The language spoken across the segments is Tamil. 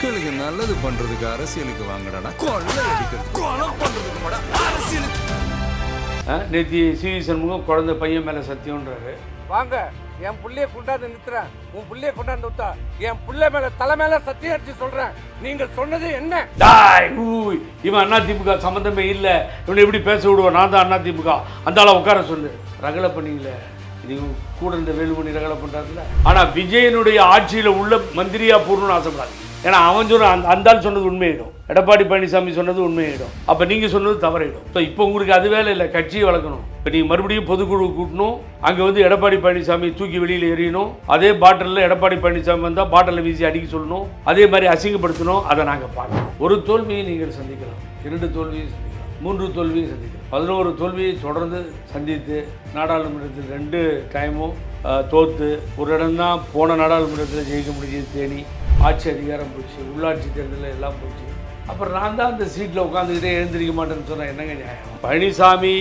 மக்களுக்கு நல்லது பண்றதுக்கு அரசியலுக்கு வாங்கடா, கொள்ளை அடிக்கிறது கொலை பண்றதுக்கு மாடா அரசியலுக்கு. நேற்று சிவி சண்முகம் குழந்தை பையன் மேலே சத்தியம்ன்றாரு. வாங்க என் புள்ளைய கொண்டாந்து நிறுத்துறேன், உன் புள்ளைய கொண்டாந்து விட்டா என் புள்ளை மேல தலை மேல சத்தியம் அடிச்சு சொல்றேன். நீங்கள் சொன்னது என்ன? இவன் அதிமுக சம்பந்தமே இல்லை, இவனை எப்படி பேச விடுவான்? நான் தான் அதிமுக. அந்த ஆளை உட்கார சொல்லு. ரகலை பண்ணீங்களே, இது கூட இந்த வேலுமணி ரகலை பண்ணுறாருல. ஆனால் விஜயனுடைய ஆட்சியில் உள்ள மந்திரியா போடணும்னு ஆசைப்படாது. ஏன்னா அவன் சொல்ற அந்த ஆள் சொன்னது உண்மையிடும், எடப்பாடி பழனிசாமி சொன்னது உண்மையிடும், அப்போ நீங்கள் சொன்னது தவறிடும். ஸோ இப்போ உங்களுக்கு அது வேலை இல்லை, கட்சியை வளர்க்கணும். இப்போ நீங்கள் மறுபடியும் பொதுக்குழு கூட்டணும், அங்கே வந்து எடப்பாடி பழனிசாமி தூக்கி வெளியில் எறியணும். அதே பாட்டிலில் எடப்பாடி பழனிசாமி வந்தால் பாட்டிலில் வீசி அடிக்க சொல்லணும், அதே மாதிரி அசிங்கப்படுத்தணும். அதை நாங்கள் பார்க்கணும். ஒரு தோல்வியை நீங்கள் சந்திக்கலாம், 2 தோல்வியை சந்திக்கலாம், 3 தோல்வியை சந்திக்கலாம், 11 தோல்வியை தொடர்ந்து சந்தித்து நாடாளுமன்றத்தில் 2 டைமும் தோற்று ஒரு இடம்தான் போன நாடாளுமன்றத்தில் ஜெயிக்க முடிஞ்சது தேனி. ஆட்சி அதிகாரம் போச்சு, உள்ளாட்சி தேர்தலில் எல்லாம் போச்சு. அப்புறம் நான் தான் அந்த சீட்டில் உட்காந்துக்கிட்டே எழுந்திரிக்க மாட்டேன்னு சொன்னேன். என்னங்க நியாயம்? பழனிசாமி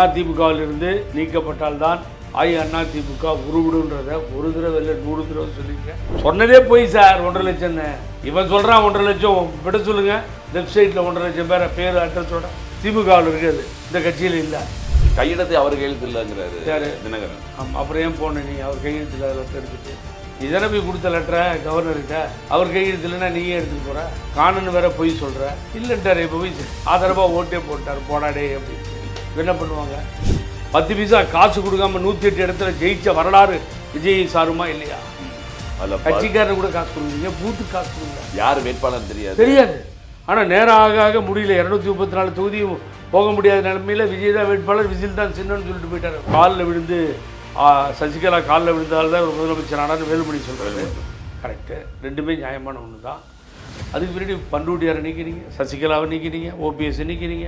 அதிமுகவிலிருந்து நீக்கப்பட்டால்தான் அதிமுக உருவிடுன்றத ஒரு தடவை இல்லை 100 தடவை சொல்லியிருக்கேன். சொன்னதே போய் சார். 1.5 லட்சம் இவன் சொல்கிறான். 1.5 லட்சம் விட சொல்லுங்கள். வெப்சைட்டில் 1.5 லட்சம் பேர் அட்ரஸோட திமுகவில் இருக்குது, இந்த கட்சியில் இல்லை. கையெழுத்து அவர் கையெழுத்து இல்லைங்கிறாரு யார்? தினகரன். ஆமாம், அப்புறம் ஏன் போனேன் நீ? அவர் கையெழுத்து இல்லாத எடுத்துட்டு இதனை போய் கொடுத்த லெட்டரை கவர்னர்கிட்ட அவர் கையெழுத்து இல்லைன்னா நீயே எடுத்துகிட்டு போகிற. காணுன்னு வேற போய் சொல்கிற. இல்லைன்ட்டார். இப்போ போய் ஆதரவாக ஓட்டே போட்டார், போடாடே அப்படின்னு. என்ன பண்ணுவாங்க? 10 பைசா காசு கொடுக்காம 108 இடத்துல ஜெயிச்ச வரலாறு விஜய் சாருமா இல்லையா? அதில் கட்சிக்காரர் கூட காசு கொடுக்குறீங்க, பூத்துக்கு காசு கொடுங்க. யார் வேட்பாளர் தெரியாது. ஆனால் நேரம் ஆக முடியல. 234 தொகுதியும் போக முடியாத நிலைமையில் விஜய் தான் வேட்பாளர், விஜய் தான் சின்னன்னு சொல்லிட்டு போயிட்டார். காலில் விழுந்து சசிகலா காலில் விழுந்தால் தான் முதலமைச்சர் ஆனான்னு வேலுமணி சொல்கிறாரு. கரெக்டு, ரெண்டுமே நியாயமான ஒன்று தான். அதுக்கு பின்னாடி பண்ருட்டியாரை நீக்கிறீங்க, சசிகலாவை நீக்கிறீங்க, ஓபிஎஸ் நீக்கிறீங்க,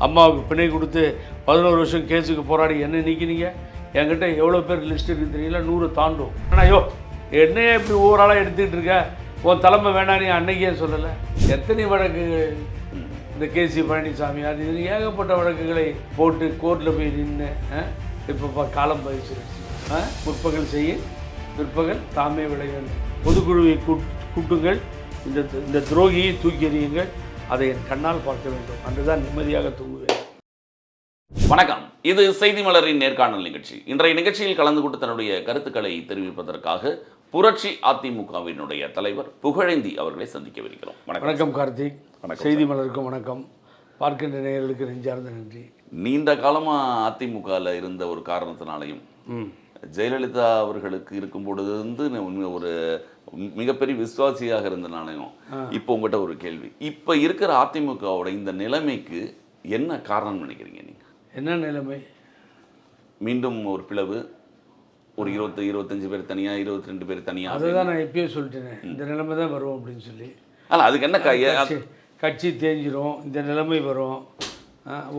அம்மாவுக்கு பிணை கொடுத்து 11 வருஷம் கேஸுக்கு போராடி என்ன நீக்கிறீங்க. என்கிட்ட எவ்வளோ பேர் லிஸ்ட் இருக்குது தெரியல, 100 தாண்டும். ஆனால் ஐயோ என்னையே இப்படி ஓவராலாக எடுத்துக்கிட்டு இருக்க, உன் தலைமை வேணா நீ அன்னைக்கே சொல்லலை. எத்தனை வழக்கு இந்த கேசி பழனிசாமி அது இது ஏகப்பட்ட வழக்குகளை போட்டு கோர்ட்டில் போய் நின்று இப்போ காலம் பதிச்சிருச்சு. முற்பகல் செய்ய பிற்பகல் தாமே விளையும். பொதுக்குழுவை கூட்டுங்கள், இந்த துரோகியை தூக்கி எறியுங்கள், அதை என் கண்ணால் பார்க்க வேண்டும், அன்றுதான் நிம்மதியாக தூங்குவேன். வணக்கம், இது செய்தி மலரின் நேர்காணல் நிகழ்ச்சி. இன்றைய நிகழ்ச்சியில் கலந்து கொண்டு தன்னுடைய கருத்துக்களை தெரிவிப்பதற்காக புரட்சி அதிமுகவினுடைய தலைவர் புகழேந்தி அவர்களை சந்திக்கவிருக்கிறோம். வணக்கம் கார்த்திக். செய்தி மலருக்கும் வணக்கம். பார்க்கின்ற நேயர்களுக்கு நெஞ்சார்ந்த நன்றி. நீண்ட காலமாக அதிமுகவில் இருந்த ஒரு காரணத்தினாலையும் ஜெயலலிதா அவர்களுக்கு இருக்கும் பொழுது வந்து ஒரு மிகப்பெரிய விசுவாசியாக இருந்தனாலையும் இப்போ உங்கள்கிட்ட ஒரு கேள்வி. இப்போ இருக்கிற அதிமுகவோட இந்த நிலைமைக்கு என்ன காரணம் நினைக்கிறீங்க நீங்கள்? என்ன நிலைமை? மீண்டும் ஒரு பிளவு, ஒரு 25 பேர் தனியாக, 22 பேர் தனியாக. அதுதான் நான் எப்பயே சொல்லிட்டேன், இந்த நிலைமை தான் வரும் அப்படின்னு சொல்லி. ஆனால் அதுக்கு என்ன கட்சி தேஞ்சிரும், இந்த நிலைமை வரும்.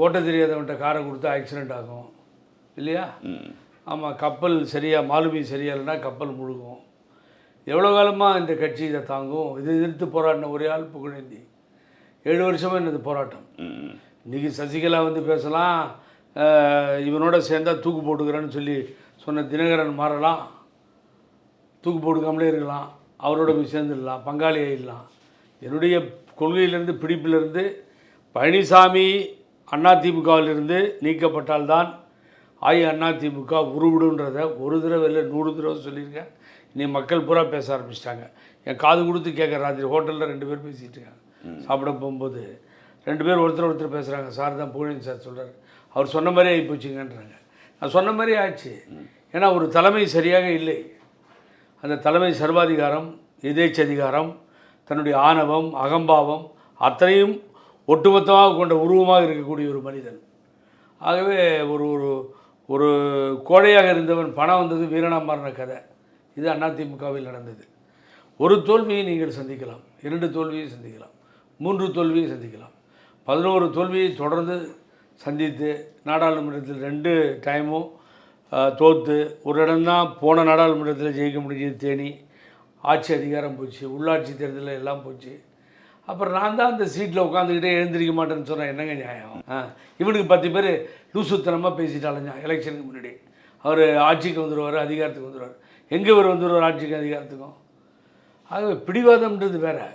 ஓட்ட தெரியாதவன்ட்ட காரை கொடுத்தா ஆக்சிடெண்ட் ஆகும் இல்லையா? ஆமாம், கப்பல் சரியாக மாலுமி சரியாக இல்லைன்னா கப்பல் முழுகும். எவ்வளோ காலமாக இந்த கட்சி இதை தாங்கும்? இதை எதிர்த்து போராடின ஒரே ஆள் புகழேந்தி. 7 வருஷமாக என்னது போராட்டம். இன்றைக்கி சசிகலா வந்து பேசலாம், இவனோட சேர்ந்தால் தூக்கு போட்டுக்கிறேன்னு சொல்லி சொன்ன தினகரன் மாறலாம், தூக்கு போட்டுக்காமலே இருக்கலாம், அவரோட போய் சேர்ந்துடலாம், பங்காளி ஆகிடலாம். என்னுடைய கொள்கையிலிருந்து பிடிப்பிலிருந்து பழனிசாமி அதிமுகவிலிருந்து நீக்கப்பட்டால்தான் அதிமுக உருவிடுன்றத ஒரு தடவை இல்லை 100 தடவை சொல்லியிருக்கேன். இனி மக்கள் பூரா பேச ஆரம்பிச்சிட்டாங்க. என் காது கொடுத்து கேட்குற ராத்திரி ஹோட்டலில் 2 பேர் பேசிகிட்டு இருக்காங்க. சாப்பிட போகும்போது 2 பேர் ஒருத்தர் பேசுகிறாங்க. சார் தான் புகழேந்தி சார் சொல்கிறார், அவர் சொன்ன மாதிரியே ஆகி போச்சுங்கன்றாங்க. நான் சொன்ன மாதிரியே ஆச்சு. ஏன்னா ஒரு தலைமை சரியாக இல்லை. அந்த தலைமை சர்வாதிகாரம், எதேச்சதிகாரம், தன்னுடைய ஆணவம், அகம்பாவம் அத்தனையும் ஒட்டுமொத்தமாக கொண்ட உருவமாக இருக்கக்கூடிய ஒரு மனிதன். ஆகவே ஒரு ஒரு ஒரு கோழையாக இருந்தவன் பணம் வந்தது வீரனாக மாறின கதை இது அதிமுகவில் நடந்தது. ஒரு தோல்வியை நீங்கள் சந்திக்கலாம், 2 தோல்வியை சந்திக்கலாம், 3 தோல்வியை சந்திக்கலாம், 11 தோல்வியை தொடர்ந்து சந்தித்து நாடாளுமன்றத்தில் 2 டைமும் தோற்று ஒரு இடம்தான் போன நாடாளுமன்றத்தில் ஜெயிக்க முடிஞ்சது தேனி. ஆட்சி அதிகாரம் போச்சு, உள்ளாட்சி தேர்தலில் எல்லாம் போச்சு. அப்புறம் நான் தான் அந்த சீட்டில் உட்காந்துக்கிட்டே எழுந்திரிக்க மாட்டேன்னு சொன்னேன். என்னங்க நியாயம்? இவனுக்கு 10 பேர் லூசுத்தனமாக பேசிட்டாலஞ்சா எலெக்ஷனுக்கு முன்னாடி. அவர் ஆட்சிக்கு வந்துடுவார், அதிகாரத்துக்கு வந்துடுவார். எங்கே இவர் வந்துடுவார் ஆட்சிக்கு அதிகாரத்துக்கும்? ஆகவே பிடிவாதம்ன்றது வேறு.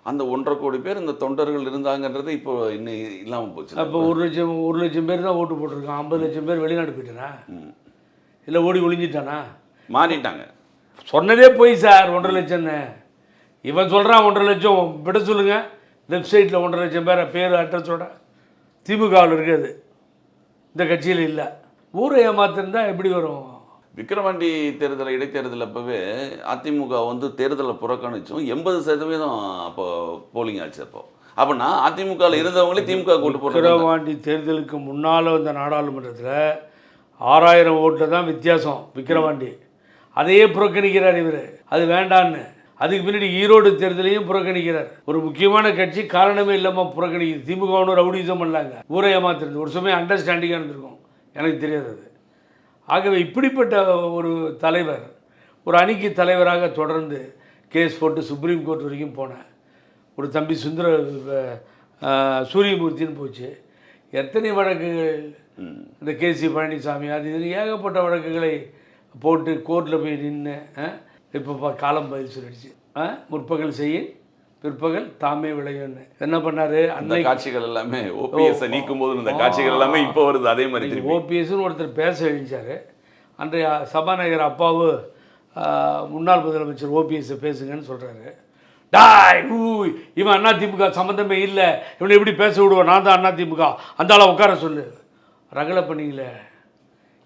அந்த 1.5 கோடி பேர் இந்த தொண்டர்கள் இருந்தாங்கன்றது இப்போ இன்னும் இல்லாமல் போச்சு. அப்போ 1 லட்சம் பேர் தான் ஓட்டு போட்டிருக்கான். 50 லட்சம் பேர் வெளிநாடு போயிட்டானா இல்லை ஓடி ஒளிஞ்சிட்டானா? மாறிட்டாங்க. சொன்னதே போய் சார் 1.5 லட்சம்னு. இவன் சொல்கிறான் 1.5 லட்சம். விட சொல்லுங்கள், வெப்சைட்டில் 1.5 லட்சம் பேரை பேர் அட்ரஸோட திமுகவில் இருக்குது, இந்த கட்சியில் இல்லை. ஊரை ஏமாத்திருந்தா எப்படி வரும்? விக்கிரவாண்டி தேர்தல் இடைத்தேர்தல் அப்போவே அதிமுக வந்து தேர்தலை புறக்கணிச்சும் 80% அப்போ போலிங் ஆச்சு. அப்போனா அதிமுகவில் இருந்தவங்களே திமுக கூட்டு போட்டு. விக்கிரவாண்டி தேர்தலுக்கு முன்னால் வந்த நாடாளுமன்றத்தில் 6000 ஓட்டில் தான் வித்தியாசம் விக்கிரவாண்டி. அதையே புறக்கணிக்கிறார் இவர், அது வேண்டான்னு. அதுக்கு பின்னாடி ஈரோடு தேர்தலையும் புறக்கணிக்கிறார். ஒரு முக்கியமான கட்சி காரணமே இல்லாமல் புறக்கணிக்குது. திமுகன்னு ரவுடிசம் பண்ணாங்க, ஊரை ஏமாத்துறது. ஒரு சமயம் அண்டர்ஸ்டாண்டிங்காக இருந்திருக்கும், எனக்கு தெரியாது அது. ஆகவே இப்படிப்பட்ட ஒரு தலைவர், ஒரு அணிக்கு தலைவராக தொடர்ந்து கேஸ் போட்டு சுப்ரீம் கோர்ட் வரைக்கும் போனேன். ஒரு தம்பி சூரியமூர்த்தின்னு போச்சு. எத்தனை வழக்குகள், இந்த கேசி பழனிசாமி, அது இது ஏகப்பட்ட வழக்குகளை போட்டு கோர்ட்டில் போய் நின்று இப்போ காலம் பதில் சொல்லிடுச்சு. முற்பகல் செய்ய பிற்பகல் தாமே விளையும்னு என்ன பண்ணாரு? அந்த காட்சிகள் எல்லாமே ஓபிஎஸ் நீக்கும் போது இந்த காட்சிகள் எல்லாமே இப்போ வருது. அதே மாதிரி ஓபிஎஸ்ன்னு ஒருத்தர் பேச எழுதிச்சார். அன்றைய சபாநாயகர் அப்பாவு முன்னாள் முதலமைச்சர் ஓபிஎஸ்ஸை பேசுங்கன்னு சொல்கிறாரு. டாய் இவன் அதிமுக சம்மந்தமே இல்லை, இவனை எப்படி பேச விடுவோம், நான் தான் அதிமுக, அந்த ஆளை உட்கார சொல்லு. ரகலை பண்ணிங்களே.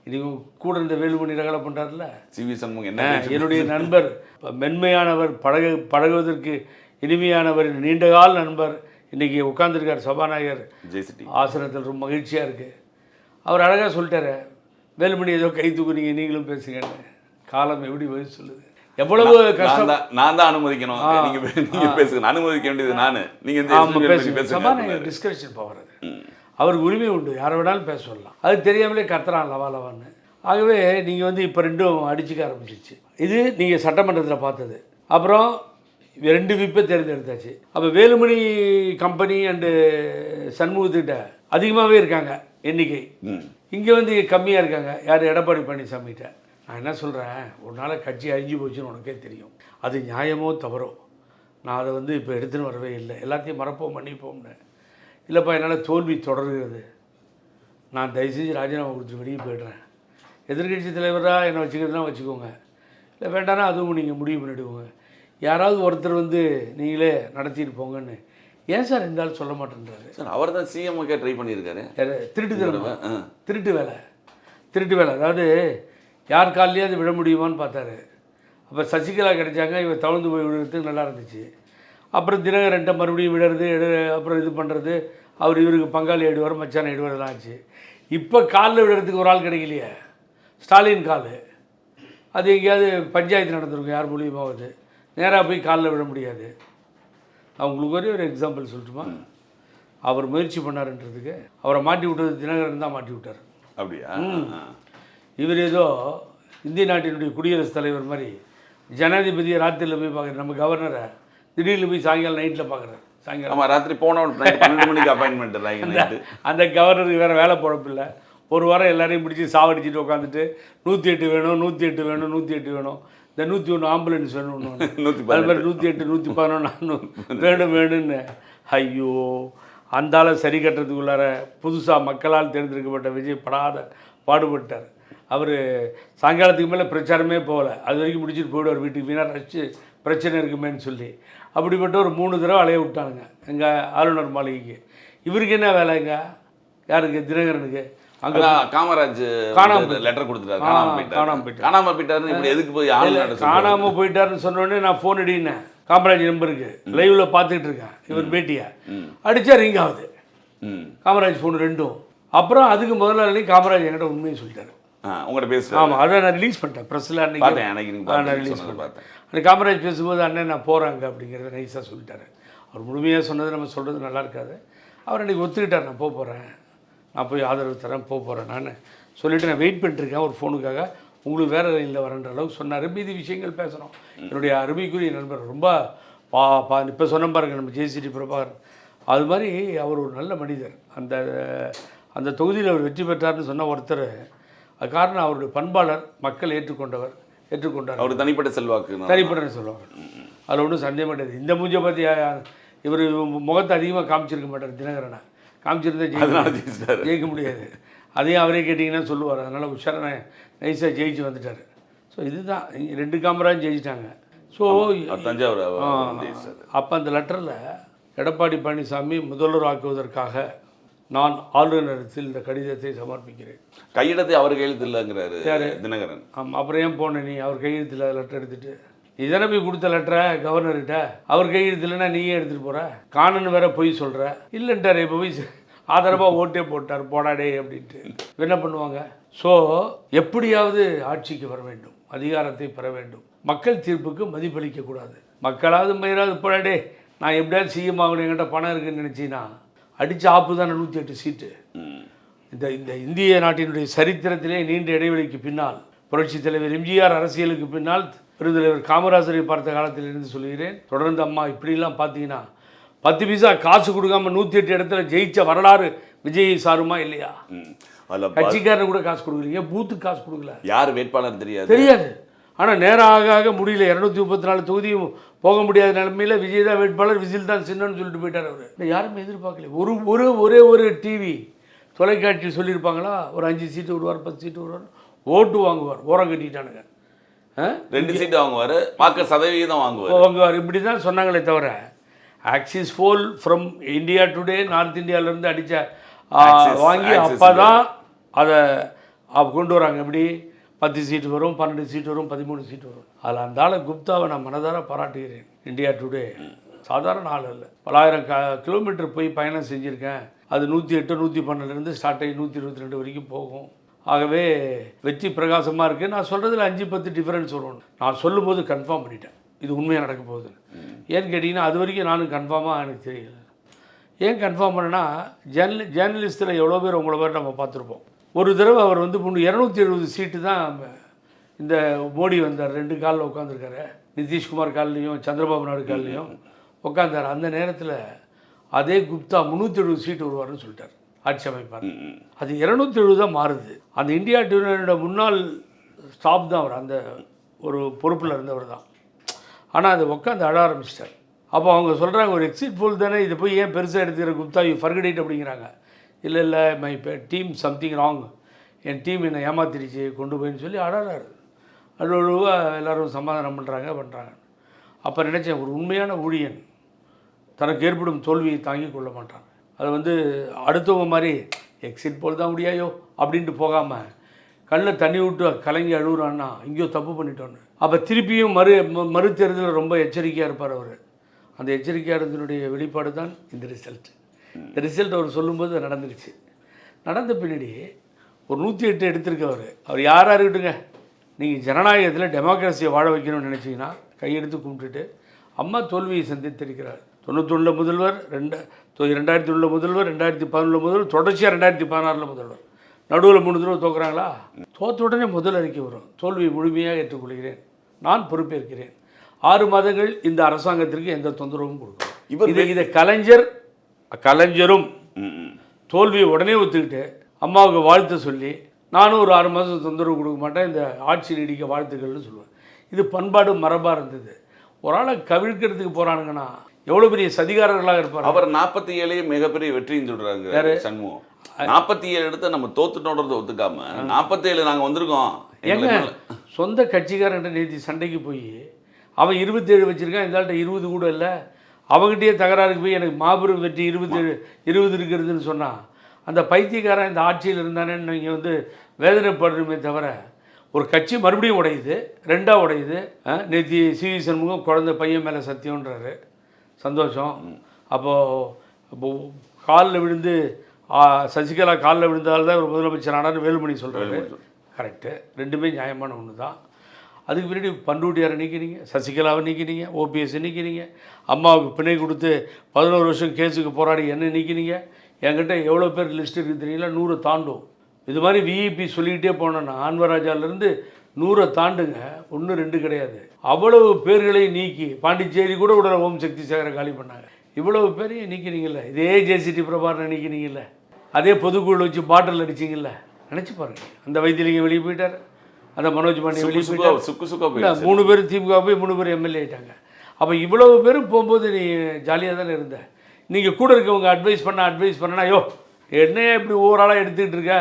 இது கூட இந்த வேலுமணி ரகலை பண்ணுறாருல, சிவி சண்முகம். என்ன என்னுடைய நண்பர், மென்மையானவர், பழகுவதற்கு இனிமையானவர், நீண்டகால நண்பர், இன்றைக்கி உட்காந்துருக்கார் சபாநாயகர் ஆசனத்தில். ரொம்ப மகிழ்ச்சியாக இருக்குது. அவர் அழகாக சொல்லிட்டாரு, வேலுமணி ஏதோ கை தூக்குனீங்க, நீங்களும் பேசுங்கன்னு. காலம் எப்படி பதில் சொல்லுது? எவ்வளவு கஷ்டம். நான் தான் அனுமதிக்கணும், நீங்கள் பேசுங்க, அனுமதிக்க வேண்டியது நான். நீங்கள் சபாநாயகர் டிஸ்கஷன் பவர், அது அவருக்கு உரிமை உண்டு, யாரை வேணாலும் பேச சொல்லலாம். அது தெரியாமலே கத்துறான் லவா லவான்னு. ஆகவே நீங்கள் வந்து இப்போ ரெண்டும் அடிச்சுக்க ஆரம்பிச்சிச்சு. இது நீங்கள் சட்டமன்றத்தில் பார்த்தது. அப்புறம் 2 விப்பை தேர்ந்தெடுத்தாச்சு. அப்போ வேலுமணி கம்பெனி அண்டு சண்முகத்திட்ட அதிகமாகவே இருக்காங்க எண்ணிக்கை. இங்கே வந்து கம்மியாக இருக்காங்க. யார்? எடப்பாடி பழனிசாமிகிட்ட. நான் என்ன சொல்கிறேன், ஒரு நாள் கட்சி அழிஞ்சு போச்சுன்னு உனக்கே தெரியும். அது நியாயமோ தவறோ, நான் அதை வந்து இப்போ எடுத்துன்னு வரவே இல்லை. எல்லாத்தையும் மறப்போம் மன்னிப்போம்னு. இல்லைப்பா, என்னால் தோல்வி தொடர்கிறது, நான் தயவுசெஞ்சு ராஜினாமா கொடுத்துட்டு வெளியே போய்ட்றேன். எதிர்கட்சி தலைவராக என்னை வச்சுக்கிறதுலாம் வச்சுக்கோங்க, இல்லை வேண்டானா அதுவும் நீங்கள் முடிவு பண்ணிவிடுவோங்க. யாராவது ஒருத்தர் வந்து நீங்களே நடத்திட்டு போங்கன்னு. ஏன் சார் இருந்தாலும் சொல்ல மாட்டேன்றாரு சார்? அவர் தான் சிஎம்முக்கே ட்ரை பண்ணியிருக்காரு. திருட்டு வேலை. அதாவது யார் காலையாவது விட முடியுமான்னு பார்த்தாரு. அப்போ சசிகலா கிடைச்சாங்க, இவர் தவழ்ந்து போய் விடுறதுக்கு நல்லா இருந்துச்சு. அப்புறம் தினகரன்ட்ட மறுபடியும் விடுறது, அப்புறம் இது பண்ணுறது, அவர் இவருக்கு பங்காளி ஆகிடுவார், மச்சான் ஆகிடுவார்லாம் ஆச்சு. இப்போ காலில் விடுறதுக்கு ஒரு ஆள் கிடைக்கலையே, ஸ்டாலின் கால். அது எங்கேயாவது பஞ்சாயத்து நடந்துருக்கும் யார் மூலியமாவது, நேராக போய் காலில் விட முடியாது. அவங்களுக்கு ஒரே ஒரு எக்ஸாம்பிள் சொல்லட்டுமா? அவர் முயற்சி பண்ணாருன்றதுக்கு அவரை மாட்டி விட்டது தினகரன் தான் மாட்டி விட்டார். அப்படியா? இவர் ஏதோ இந்திய நாட்டினுடைய குடியரசுத் தலைவர் மாதிரி ஜனாதிபதியை ராத்திரியில் போய் பார்க்குறாரு. நம்ம கவர்னரை திடீர்னு போய் சாயங்காலம் நைட்டில் பார்க்குறாரு. சாயங்காலம் ராத்திரி போனோம் 12 மணிக்கு அப்பாயின்மெண்ட். அந்த கவர்னருக்கு வேறு வேலை போடப்பில்லை. ஒரு வாரம் எல்லாரையும் பிடிச்சி சாவடிச்சிட்டு உட்காந்துட்டு 108 வேணும், 108 வேணும், 108 வேணும், இந்த 101 ஆம்புலன்ஸ் வேணும், அது மாதிரி 108, 111 வேணும்னு. ஐயோ, அந்த ஆளை சரி கட்டுறதுக்குள்ளார புதுசாக மக்களால் தேர்ந்தெடுக்கப்பட்ட விஜய் பாடுபட்டார். அவர் சாயங்காலத்துக்கு மேலே பிரச்சாரமே போகலை. அது வரைக்கும் முடிச்சுட்டு போய்டுவார் வீட்டுக்கு, வீணாக ரசிச்சு பிரச்சனை இருக்குமேன்னு சொல்லி. அப்படிப்பட்ட ஒரு 3 தடவை அலைய விட்டானுங்க எங்கள் ஆளுநர் மாளிகைக்கு. இவருக்கு என்ன வேலைங்க? யாருக்கு? தினகரனுக்கு. அங்கே காமராஜ் லெட்டர் கொடுத்துட்டாரு, காணாமல் போயிட்டாருன்னு. எதுக்கு போய் காணாமல் போயிட்டாருன்னு சொன்னோடனே நான் ஃபோன் அடினேன் காமராஜ் நம்பருக்கு, லைவில் பார்த்துக்கிட்டு இருக்கேன் இவர் பேட்டியை. அடித்தா ரிங் ஆகுது காமராஜ் ஃபோன் 2ம். அப்புறம் அதுக்கு முதல் நாள் காமராஜ் என்கிட்ட உண்மையை சொல்லிட்டாரு. உங்கள்கிட்ட பேசுகிறேன். ஆமாம், அதை நான் ரிலீஸ் பண்ணிட்டேன் ப்ரெஸ்ஸில். நான் ரிலீஸ் பண்ணேன். அந்த காமராஜ் பேசும்போது அண்ணன் நான் போகிறாங்க அப்படிங்கிறத நைஸாக சொல்லிட்டாரு. அவர் முழுமையாக சொன்னது நம்ம சொல்கிறது நல்லா இருக்காது. அவர் அன்றைக்கி ஒத்துக்கிட்டார், நான் போகிறேன், நான் போய் ஆதரவு தரேன், போகிறேன் நான் சொல்லிவிட்டு நான் வெயிட் பண்ணிட்டுருக்கேன் ஒரு ஃபோனுக்காக, உங்களுக்கு வேறு ரயிலில் வரன்ற அளவுக்கு சொன்னார். மீதி விஷயங்கள் பேசுகிறோம். என்னுடைய அருமைக்குரிய நண்பர், ரொம்ப இப்போ சொன்ன பாருங்க நம்ம ஜேசிடி பிரபாகர், அது மாதிரி அவர் ஒரு நல்ல மனிதர். அந்த தொகுதியில் அவர் வெற்றி பெற்றார்னு சொன்ன ஒருத்தர், அது காரணம் அவருடைய பண்பாளர், மக்கள் ஏற்றுக்கொண்டார். அவர் தனிப்பட்ட செல்வாக்கு. அதில் ஒன்றும் சந்தேகம் கிடையாது. இந்த மூஞ்சை பற்றி இவர் முகத்தை அதிகமாக காமிச்சிருக்க மாட்டார் தினகரனை. காமிச்சிருந்தா ஜெயிக்க முடியாது. அதையும் அவரே கேட்டிங்கன்னா சொல்லுவார். அதனால் உஷாராக நைஸாக ஜெயிச்சு வந்துட்டார். ஸோ இதுதான் 2 காமராஜ் ஜெயிச்சிட்டாங்க. ஸோ தஞ்சாவூர் அப்போ அந்த லெட்டரில் எடப்பாடி பழனிசாமி முதல்வர் ஆக்குவதற்காக நான் ஆளுநரிடத்தில் இந்த கடிதத்தை சமர்ப்பிக்கிறேன். கையெழுத்தை அவர் கையெழுத்து இல்லைங்கிறாரு தினகரன். ஆமாம், அப்புறம் ஏன் போன நீ அவர் கையெழுத்தில் லெட்டர் எடுத்துகிட்டு இதனை போய் கொடுத்த லெட்டரை கவர்னர்கிட்ட அவர் கையெழுத்து இல்லைன்னா நீயே எடுத்துகிட்டு போகிற, காணுன்னு வேற போய் சொல்கிற இல்லைன்ட்டார். இப்போ போய் ஆதரவாக ஓட்டே போட்டார் போடாடே அப்படின்ட்டு என்ன பண்ணுவாங்க? ஸோ எப்படியாவது ஆட்சிக்கு வர வேண்டும், அதிகாரத்தை பெற வேண்டும், மக்கள் தீர்ப்புக்கு மதிப்பளிக்கக்கூடாது. மக்களாவது மயிராது போடாடே நான் எப்படியாவது சிஎம் ஆகணும் என்கிட்ட பணம் இருக்குன்னு நினச்சின்னா அடித்து ஆப்பு தானே 108 சீட்டு. இந்த இந்திய நாட்டினுடைய சரித்திரத்திலே நீண்ட இடைவெளிக்கு பின்னால் புரட்சித் தலைவர் எம்ஜிஆர் அரசியலுக்கு பின்னால் பெருந்தலைவர் காமராஜரை பார்த்த காலத்தில் இருந்து சொல்கிறேன். தொடர்ந்து அம்மா இப்படிலாம் பார்த்தீங்கன்னா 10 பைசா காசு கொடுக்காம 108 இடத்துல ஜெயிச்ச வரலாறு விஜய் சாருமா இல்லையா? கட்சிக்காரன் கூட காசு கொடுக்கலீங்க, பூத்துக்கு காசு கொடுக்கல. யார் வேட்பாளர் தெரியாது. ஆனால் நேரம் ஆக முடியல. 234 தொகுதியும் போக முடியாத நிலைமையில் விஜய் தான் வேட்பாளர், விசில் தான் சின்னன்னு சொல்லிட்டு போயிட்டார் அவர். யாருமே எதிர்பார்க்கல. ஒரே டிவி தொலைக்காட்சி சொல்லியிருப்பாங்களா ஒரு 5 சீட்டு விடுவார், 10 சீட்டு விடுவார், ஓட்டு வாங்குவார். ஓரம் கட்டிட்டானுங்க. 2 சீட்டு வாங்குவார், வாக்கு சதவீதம் வாங்குவார். இப்படி தான் சொன்னாங்களே தவிர axis poll from India today north இந்தியாவிலேருந்து அடித்த வாங்கி அப்போ தான் அதை கொண்டு வராங்க. எப்படி 10 சீட்டு வரும், 12 சீட்டு வரும், 13 சீட்டு வரும். அதில் அந்த ஆளை குப்தாவை நான் மனதார பாராட்டுகிறேன். இந்தியா டுடே சாதாரண ஆள் இல்லை. பலாயிரம் கிலோமீட்டர் போய் பயணம் செஞ்சுருக்கேன். அது 108 112 ஸ்டார்ட் ஆகி 122 வரைக்கும் போகும். ஆகவே வெற்றி பிரகாசமாக இருக்குது. நான் சொல்கிறதுல 5-10 டிஃபரன்ஸ் வரும். நான் சொல்லும்போது கன்ஃபார்ம் பண்ணிட்டேன் இது உண்மையாக நடக்க போகுது. ஏன்னு கேட்டிங்கன்னா அது வரைக்கும் நானும் கன்ஃபார்மாக எனக்கு தெரியல. ஏன் கன்ஃபார்ம் பண்ணேன்னா ஜேர்னலிஸ்ட்டில் எவ்வளோ பேர் உங்களை பேர் நம்ம பார்த்துருப்போம். ஒரு தடவை அவர் 270 சீட்டு தான் இந்த மோடி வந்தார். 2 காலில் உட்காந்துருக்காரு. நிதிஷ்குமார் கால்லையும் சந்திரபாபு நாயுடு கால்லையும் உட்காந்தார். அந்த நேரத்தில் அதே குப்தா 370 சீட்டு வருவார்னு சொல்லிட்டார், ஆட்சி அமைப்பார். அது 270 தான் மாறுது. அந்த இந்தியா டுடேயோட முன்னாள் ஸ்டாஃப் தான் அவர், அந்த ஒரு பொறுப்பில் இருந்தவர் தான். ஆனால் அதை உட்காந்து அழ ஆரம்பிச்சிட்டார். அப்போ அவங்க சொல்கிறாங்க ஒரு எக்ஸிட் போல் தானே, இதை போய் ஏன் பெருசாக எடுத்துக்கிற குப்தா, யூ ஃபர்கெட் இட் அப்படிங்கிறாங்க. இல்லை my team something wrong, N team என்னை ஏமாத்திருச்சு கொண்டு போயின்னு சொல்லி அழறாரு. அழுவா எல்லோரும் சமாதானம் பண்ணுறாங்க. அப்போ நினச்சேன் ஒரு உண்மையான ஊழியன் தனக்கு ஏற்படும் தோல்வியை தாங்கி கொள்ள மாட்டான். அதை அடுத்தவங்க மாதிரி எக்ஸிட் போல் தான் முடியாயோ அப்படின்ட்டு போகாமல் கண்ணில் தண்ணி விட்டு கலங்கி அழுகுறான்னா இங்கேயோ தப்பு பண்ணிட்டோன்னு. அப்போ திருப்பியும் மறு தேர்தலில் ரொம்ப எச்சரிக்கையாக இருப்பார் அவர். அந்த எச்சரிக்கையாக இருந்தனுடைய வெளிப்பாடு தான் இந்த ரிசல்ட். இந்த ரிசல்ட் அவர் சொல்லும்போது நடந்துருச்சு. நடந்த பின்னாடி ஒரு 108 எடுத்திருக்கவர். அவர் யாராக இருக்கட்டுங்க, நீங்கள் ஜனநாயகத்தில் டெமோக்ரஸியை வாழ வைக்கணும்னு நினச்சிங்கன்னா கையெடுத்து கும்பிட்டுட்டு அம்மா தோல்வியை சந்தித்திருக்கிறார். 91 முதல்வர், 2001 முதல்வர், 2011 முதல்வர், தொடர்ச்சியாக 2016 முதல்வர். நடுவில் 3 தடவை தோக்குறாங்களா? தோற்ற உடனே முதல் அறிக்கை வரும், தோல்வியை முழுமையாக ஏற்றுக்கொள்கிறேன், நான் பொறுப்பேற்கிறேன், 6 மாதங்கள் இந்த அரசாங்கத்திற்கு எந்த தொந்தரவும் கொடுக்கும். இதை கலைஞரும் தோல்வியை உடனே ஒத்துக்கிட்டு அம்மாவுக்கு வாழ்த்து சொல்லி நானும் ஒரு 6 மாதம் தொந்தரவு கொடுக்க மாட்டேன், இந்த ஆட்சி நீடிக்க வாழ்த்துக்கள்னு சொல்லுவேன். இது பண்பாடு மரபாக இருந்தது. ஒரு ஆளை கவிழ்க்கிறதுக்கு போகிறானுங்கன்னா எவ்வளோ பெரிய சதிகாரர்களாக இருப்பார். அவர் 47 மிகப்பெரிய வெற்றின்னு சொல்கிறாங்க சண்முகம். 47 எடுத்து நம்ம தோத்துட்டோன்றதை ஒத்துக்காம 47 நாங்கள் வந்திருக்கோம். எங்க சொந்த கட்சிக்காரன்ட்ட நேற்று சண்டைக்கு போய் அவன் 27 வச்சுருக்கான், இந்த ஆள்கிட்ட 20 கூட இல்லை, அவங்ககிட்டயே தகராறுக்கு போய் எனக்கு மாபெரும் வெற்றி 20 இருக்கிறதுன்னு சொன்னான். அந்த பைத்தியக்காரன் இந்த ஆட்சியில் இருந்தானேன்னு நீங்கள் வேதனைப்படுறமே தவிர ஒரு கட்சி மறுபடியும் உடையுது, 2ஆக உடையுது. நேற்று சிவி சண்முகம் குழந்தை பையன் மேலே சத்தியம்ன்றாரு, சந்தோஷம். அப்போது காலில் விழுந்து சசிகலா காலில் விழுந்தால் தான் ஒரு முதலமைச்சர் ஆனார்னு வேலுமணி சொல்கிறாரு. கரெக்டு, ரெண்டுமே நியாயமான ஒன்று தான். அதுக்கு பின்னாடி பண்டூட்டியாரை நீக்கினீங்க, சசிகலாவை நீக்கினீங்க, ஓபிஎஸ் நீக்கினீங்க, அம்மாவுக்கு பிணை கொடுத்து 11 வருஷம் கேஸுக்கு போராடி என்ன நீக்கினீங்க. என்கிட்ட எவ்வளோ பேர் லிஸ்ட் இருக்குது தெரியுங்களா? 100 தாண்டும். இது மாதிரி விஇபி சொல்லிக்கிட்டே போனோன்னா ஆன்வராஜாலேருந்து 100 தாண்டுங்க, 1 2 கிடையாது. அவ்வளவு பேர்களை நீக்கி பாண்டிச்சேரி கூட உடனே ஓம் சக்தி சேகரை காலி பண்ணாங்க. இவ்வளவு பேரையும் நீக்கினீங்கல்ல. இதே ஜேசிடி பிரபாகரனை நீக்கினீங்கல்ல, அதே பொதுக்குழு வச்சு பாட்டில் அடிச்சிங்கல்ல. நினச்சி பாருங்கள், அந்த வைத்தியலிங்கம் வெளியே போயிட்டார், அந்த மனோஜ் பாண்டியன் வெளியே போயிட்டார், 3 பேர் திமுக போய் 3 பேர் எம்எல்ஏ ஆகிட்டாங்க. அப்போ இவ்வளவு பேரும் போகும்போது நீ ஜாலியாக தானே இருந்த. நீங்கள் கூட இருக்கவங்க அட்வைஸ் பண்ணனா யோ என்னையே இப்படி ஓவராலாக எடுத்துக்கிட்டு இருக்க,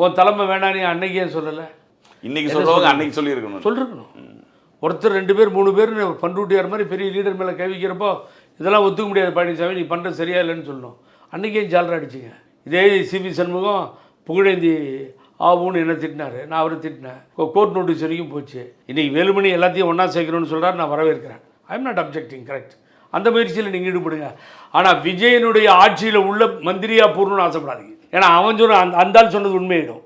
உன் தலைமை வேணாம், நீ அன்னைக்கே சொல்லலை. இன்னைக்கு சொல்கிறவங்க அன்னைக்கு சொல்லியிருக்கணும். ஒருத்தர் 2 பேர் 3 பேர் பண்ருட்டியார் மாதிரி பெரிய லீடர் மேலே கை வைக்கிறப்போ இதெல்லாம் ஒத்துக்க முடியாது பழனிசாமி, நீ பண்ணுறது சரியா இல்லைன்னு சொல்லணும். அன்றைக்கே ஜாலரா அடிச்சிங்க. இதே சிவி சண்முகம் புகழேந்தி ஆவுன்னு என்ன திட்டினார், நான் அவரை திட்டினேன். கோர்ட் நோட்டீஸ் வரைக்கும் போச்சு. இன்றைக்கி வேலுமணி எல்லாத்தையும் ஒன்றா சேர்க்கணும்னு சொல்கிறார், நான் வரவேற்கிறேன். I am not objecting, correct. அந்த முயற்சியில் நீங்கள் ஈடுபடுங்க. ஆனால் விஜயனுடைய ஆட்சியில் உள்ள மந்திரியாக போடணும்னு ஆசைப்படாதீங்க. ஏன்னா அவன் சொன்ன அந்த ஆள் சொன்னது உண்மையிடும்,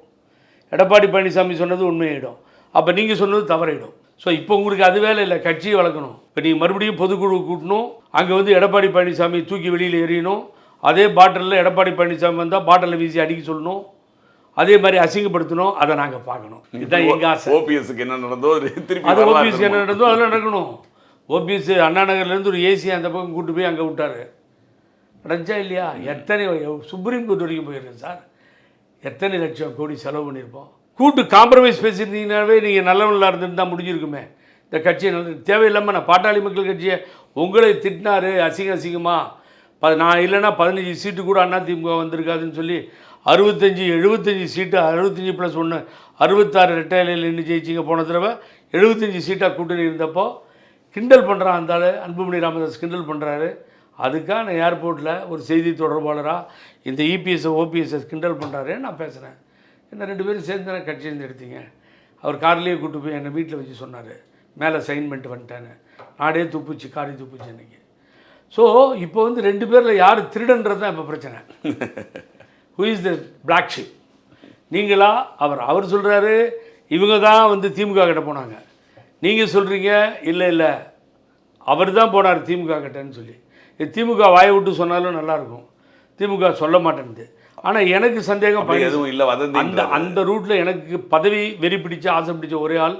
எடப்பாடி பழனிசாமி சொன்னது உண்மையிடும், அப்போ நீங்கள் சொன்னது தவறிடும். ஸோ இப்போ உங்களுக்கு அது வேலை இல்லை, கட்சியை வளர்க்கணும். இப்போ நீங்கள் மறுபடியும் பொதுக்குழு கூட்டணும், அங்கே வந்து எடப்பாடி பழனிசாமி தூக்கி வெளியில் எறியணும். அதே பாட்டிலில் எடப்பாடி பழனிசாமி வந்தால் பாட்டிலில் வீசி அடிக்க சொல்லணும், அதே மாதிரி அசிங்கப்படுத்தணும். அதை நாங்கள் பார்க்கணும். இதுதான் எங்கள் ஆசை. ஓபிஎஸ்க்கு என்ன நடந்தோ அது ஓபிஎஸ்க்கு என்ன நடந்தோ அதெல்லாம் நடக்கணும். ஓபிஎஸ் அண்ணா நகர்லேருந்து ஒரு ஏசி அந்த பக்கம் கூட்டு போய் அங்கே விட்டார். நடந்துச்சா இல்லையா? எத்தனை சுப்ரீம் கோர்ட் வரைக்கும் போயிருக்கேன் சார். எத்தனை லட்சம் கோடி செலவு பண்ணியிருப்போம். கூட்டு காம்ப்ரமைஸ் பேசியிருந்தீங்கன்னாவே நீங்கள் நல்லவர்களாக இருந்துட்டு தான் முடிஞ்சிருக்குமே. இந்த கட்சியை தேவையில்லாமல் நான் பாட்டாளி மக்கள் கட்சியை உங்களை திட்டினார் அசிங்கமாக. நான் இல்லைன்னா 15 சீட்டு கூட அதிமுக வந்திருக்காதுன்னு சொல்லி 75 சீட்டு 65+1 66 ரெட்டையிலையில் நின்று ஜெயிச்சிங்க. போன தடவை 75 சீட்டாக கூட்டணி இருந்தப்போ கிண்டல் பண்ணுறான் அந்த ஆள். அன்புமணி ராமதாஸ் கிண்டல் பண்ணுறாரு. அதுக்காக ஏர்போர்ட்டில் ஒரு செய்தி தொடர்பாளராக இந்த இபிஎஸ் ஓபிஎஸ் கிண்டல் பண்ணுறாரு. நான் பேசுகிறேன், என்ன 2 பேரும் சேர்ந்து தானே கட்சியிலேருந்து எடுத்தீங்க. அவர் கார்லேயே கூப்பிட்டு போய் என்னை வீட்டில் வச்சு சொன்னார், மேலே சைன் பண்ணிட்டு வந்துட்டேன்னு. நாடே துப்புச்சு, காரி துப்புச்சு அன்றைக்கி. ஸோ இப்போ வந்து 2 பேரில் யார் திருடன்றது தான் இப்போ பிரச்சனை. Who is the black ship? நீங்களா அவர் சொல்கிறாரு இவங்க தான் வந்து திமுக கிட்ட போனாங்க. நீங்கள் சொல்கிறீங்க இல்லை அவர் தான் போனார் திமுக கிட்டன்னு சொல்லி. திமுக வாயை விட்டு சொன்னாலும் நல்லாயிருக்கும், திமுக சொல்ல மாட்டேன்து. ஆனால் எனக்கு சந்தேகம் எதுவும் இல்லை. அந்த ரூட்டில் எனக்கு பதவி வெறி பிடிச்ச ஆசை பிடிச்ச ஒரே ஆள்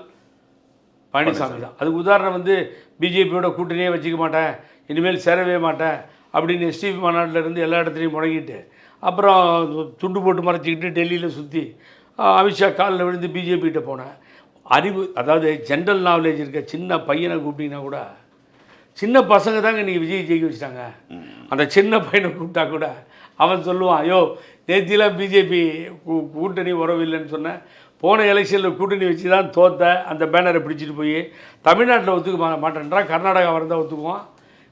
பழனிசாமி தான். அதுக்கு உதாரணம் வந்து பிஜேபியோட கூட்டணியே வச்சுக்க மாட்டேன், இனிமேல் சேரவே மாட்டேன் அப்படின்னு எஸ்டிபி மாநாட்டில் இருந்து எல்லா இடத்துலையும் முடங்கிட்டு அப்புறம் துண்டு போட்டு மறைச்சிக்கிட்டு டெல்லியில் சுற்றி அமித்ஷா காலில் விழுந்து பிஜேபிகிட்ட போனேன். அறிவு, அதாவது ஜென்ரல் நாலேஜ் இருக்க சின்ன பையனை கூப்பிட்டீங்கன்னா கூட, சின்ன பசங்க தாங்க இன்றைக்கி விஜய் ஜெயிக்க வச்சுட்டாங்க. அந்த சின்ன பையனை கூப்பிட்டா கூட அவன் சொல்லுவான், ஐயோ நேத்திலாம் பிஜேபி கூட்டணி உறவு இல்லைன்னு சொன்னேன், போன எலெக்ஷனில் கூட்டணி வச்சு தான் தோத்த, அந்த பேனரை பிடிச்சிட்டு போய் தமிழ்நாட்டில் ஒத்துக்க மாட்டேன்றான், கர்நாடகா வரதான்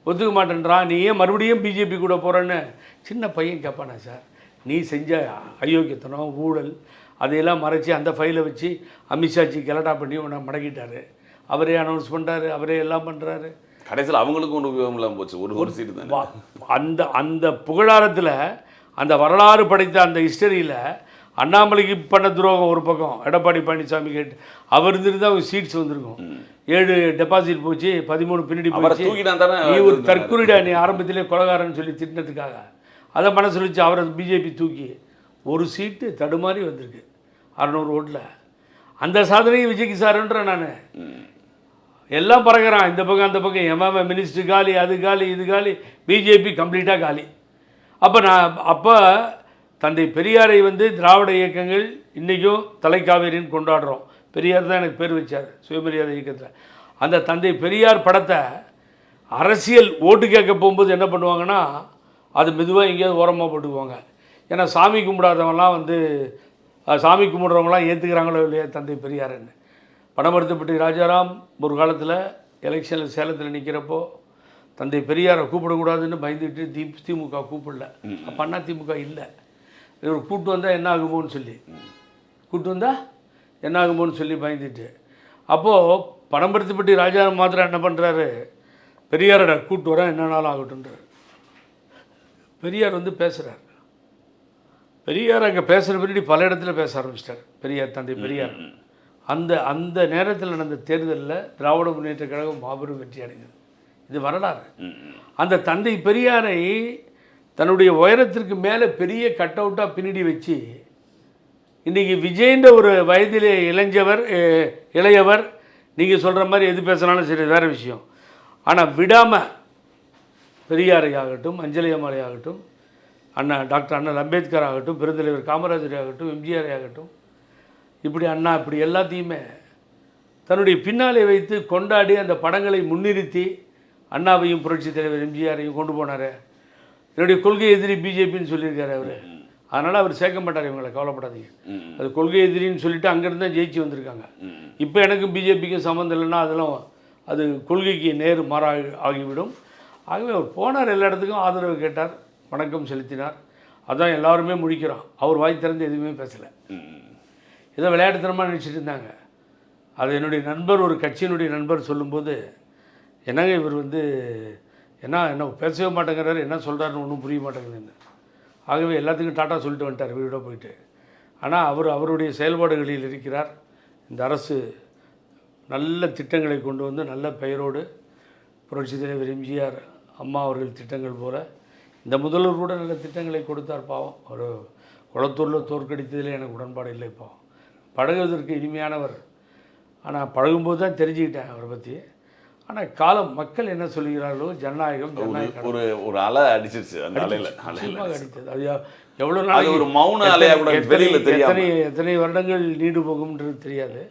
ஒத்துக்க மாட்டேன்றான், நீ ஏன் மறுபடியும் பிஜேபி கூட போகிறேன்னு சின்ன பையன் கேட்பானே சார். நீ செஞ்ச அயோக்கியத்தனம் ஊழல் அதையெல்லாம் மறைச்சி அந்த ஃபைலை வச்சு அமித்ஷாஜி கலட்டா பண்ணி உன்னை மடக்கிட்டார். அவரே அனௌன்ஸ் பண்ணுறாரு, அவரே எல்லாம் பண்ணுறாரு. கடைசியில் அவங்களுக்கும் ஒரு உபயோகம் இல்லாமல் போச்சு, ஒரு சீட்டு தான். அந்த புகழாரத்தில், அந்த வரலாறு படைத்த அந்த ஹிஸ்டரியில் அண்ணாமலைக்கு பண்ண துரோகம் ஒரு பக்கம், எடப்பாடி பழனிசாமி கேட்டு அவர் இருந்துருந்தால் அவங்க சீட்ஸ் வந்திருக்கும். 7 டெபாசிட் போச்சு, 13 பின்னாடி போச்சு. நீ ஒரு தற்கொலைடா, நீ ஆரம்பத்திலே கொலகாரன்னு சொல்லி திட்டினதுக்காக அதை மனசு வச்சு அவரை பிஜேபி தூக்கி ஒரு சீட்டு தடுமாறி வந்திருக்கு 600 ஓட்டில். அந்த சாதனையும் விஜய்க்கு சாருன்ற நான் எல்லாம் பறக்கிறான் இந்த பக்கம் அந்த பக்கம். எம்எம்ஏ மினிஸ்டர் காலி, அது காலி, இது காலி, பிஜேபி கம்ப்ளீட்டாக காலி. அப்போ தந்தை பெரியாரை வந்து திராவிட இயக்கங்கள் இன்றைக்கும் தலைக்காவேரின்னு கொண்டாடுறோம். பெரியார் தான் எனக்கு பேர் வச்சார் சுயமரியாதை இயக்கத்தில். அந்த தந்தை பெரியார் படத்தை அரசியல் ஓட்டு கேட்க போகும்போது என்ன பண்ணுவாங்கன்னா, அது மெதுவாக எங்கேயாவது ஓரமாக போட்டுக்குவாங்க. ஏன்னா சாமி கும்பிடாதவங்களாம் வந்து சாமி கும்பிட்றவங்களாம் ஏற்றுக்கிறாங்களோ இல்லையா தந்தை பெரியாருன்னு. பணமறுத்தப்பட்டி ராஜாராம் ஒரு காலத்தில் எலெக்ஷனில் சேலத்தில் நிற்கிறப்போ தந்தை பெரியாரை கூப்பிடக்கூடாதுன்னு பயந்துட்டு திமுக கூப்பிடல. அப்போ அண்ணா திமுக இல்லை, இவர் கூட்டு வந்தால் என்ன ஆகுமோன்னு சொல்லி, கூட்டு வந்தால் என்ன ஆகுமோன்னு சொல்லி பயந்துட்டு, அப்போது பணமறுத்தப்பட்டி ராஜாராம் மாத்திரம் என்ன பண்ணுறாரு, பெரியாரோட கூட்டு வர என்னன்னாலும் ஆகட்டுன்றார். பெரியார் வந்து பேசுகிறார். பெரியார் அங்கே பேசுகிற பின்னாடி பல இடத்துல பேச ஆரம்பிச்சிட்டார் பெரியார், தந்தை பெரியார். அந்த நேரத்தில் நடந்த தேர்தலில் திராவிட முன்னேற்ற கழகம் மாபெரும் வெற்றி அடைந்தது. இது வரலாறு. அந்த தந்தை பெரியாரை தன்னுடைய உயரத்திற்கு மேலே பெரிய கட் அவுட்டாக பின்னாடி வச்சு இன்றைக்கி விஜய்ன்ற ஒரு வயதிலே இளையவர் நீங்கள் சொல்கிற மாதிரி எது பேசினாலும் சரி வேறு விஷயம். ஆனால் விடாமல் பெரியாரை ஆகட்டும், அஞ்சலி அம்மாளை ஆகட்டும், டாக்டர் அண்ணல் அம்பேத்கர் ஆகட்டும், பெருந்தலைவர் காமராஜர் ஆகட்டும், எம்ஜிஆர் ஆகட்டும், இப்படி அண்ணா இப்படி எல்லாத்தையுமே தன்னுடைய பின்னாலே வைத்து கொண்டாடி அந்த படங்களை முன்னிறுத்தி அண்ணாவையும் புரட்சித் தலைவர் எம்ஜிஆரையும் கொண்டு போனார். என்னுடைய கொள்கை எதிரி பிஜேபின்னு சொல்லியிருக்காரு அவர். அதனால் அவர் சேர்க்க மாட்டார் இவங்களை, கவலைப்படாதீங்க. அது கொள்கை எதிரின்னு சொல்லிட்டு அங்கேருந்து தான் ஜெயிச்சு வந்திருக்காங்க. இப்போ எனக்கும் பிஜேபிக்கும் சம்மந்தம் இல்லைன்னா அதெல்லாம் அது கொள்கைக்கு நேர் மாறாக ஆகிவிடும். ஆகவே அவர் போனார், எல்லா இடத்துக்கும் ஆதரவு கேட்டார், வணக்கம் செலுத்தினார். அதான் எல்லாருமே முழிக்கிறோம். அவர் வாய் திறந்து எதுவுமே பேசலை. ஏதோ விளையாட்டுத்தனமாக நினச்சிட்டு இருந்தாங்க. அது என்னுடைய நண்பர், ஒரு கட்சியினுடைய நண்பர் சொல்லும்போது, என்னங்க இவர் வந்து என்ன பேசவே மாட்டேங்கிறாரு, என்ன சொல்கிறாருன்னு ஒன்றும் புரிய மாட்டேங்குதுன்னு. ஆகவே எல்லாத்துக்கும் டாட்டா சொல்லிட்டு வந்துட்டார் வீடோட போயிட்டு. ஆனால் அவருடைய செயல்பாடுகளில் இருக்கிறார். இந்த அரசு நல்ல திட்டங்களை கொண்டு வந்து நல்ல பெயரோடு புரட்சித் தலைவர் எம்ஜிஆர் அம்மா அவர்கள் திட்டங்கள் போல இந்த முதல்வர் கூட நல்ல திட்டங்களை கொடுத்தார். பாவம், ஒரு குளத்தூரில் தோற்கடித்ததில் எனக்கு உடன்பாடு இல்லை. பாவம், பழகுவதற்கு இனிமையானவர். ஆனால் பழகும்போது தான் தெரிஞ்சுக்கிட்டேன் அவரை பற்றி. ஆனால் காலம் மக்கள் என்ன சொல்கிறார்களோ, ஜனநாயகம் ஒரு அலை அடிச்சிருச்சு. அந்த அலையில் அடித்தது. அது எவ்வளோ நாள் ஒரு மௌன அலையாக கூட வெளியில் தெரியாது. எத்தனை வருடங்கள் நீண்டு போகும்ன்றது தெரியாது.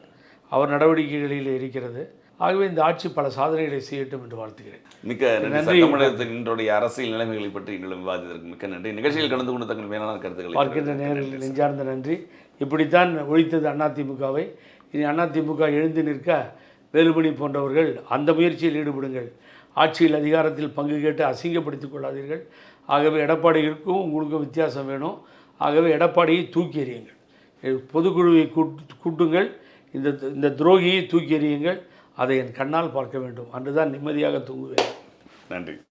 அவர் நடவடிக்கைகளில் இருக்கிறது. ஆகவே இந்த ஆட்சி பல சாதனைகளை செய்யட்டும் என்று வாழ்த்துகிறேன். மிக்க நன்றி. தமிழகத்தின் இன்றைய அரசியல் நிலைமைகளை பற்றி எங்களும் விவாதித்ததற்கு மிக்க நன்றி. நிகழ்ச்சியில் கலந்து கொண்டு தங்கள் மேலான கருத்துக்களை பார்க்கின்ற நேரில் நெஞ்சார்ந்த நன்றி. இப்படித்தான் ஒழித்தது அதிமுகவை. இனி அதிமுக எழுந்து நிற்க வேலுமணி போன்றவர்கள் அந்த முயற்சியில் ஈடுபடுங்கள். ஆட்சியில் அதிகாரத்தில் பங்கு கேட்டு அசிங்கப்படுத்திக் கொள்ளாதீர்கள். ஆகவே எடப்பாடிகளுக்கும் உங்களுக்கும் வித்தியாசம் வேணும். ஆகவே எடப்பாடியை தூக்கி எறியுங்கள். பொதுக்குழுவை கூட்டுங்கள். இந்த துரோகியை தூக்கி எறியுங்கள். அதை என் கண்ணால் பார்க்க வேண்டும். அன்றுதான் நிம்மதியாக தூங்குவேன். நன்றி.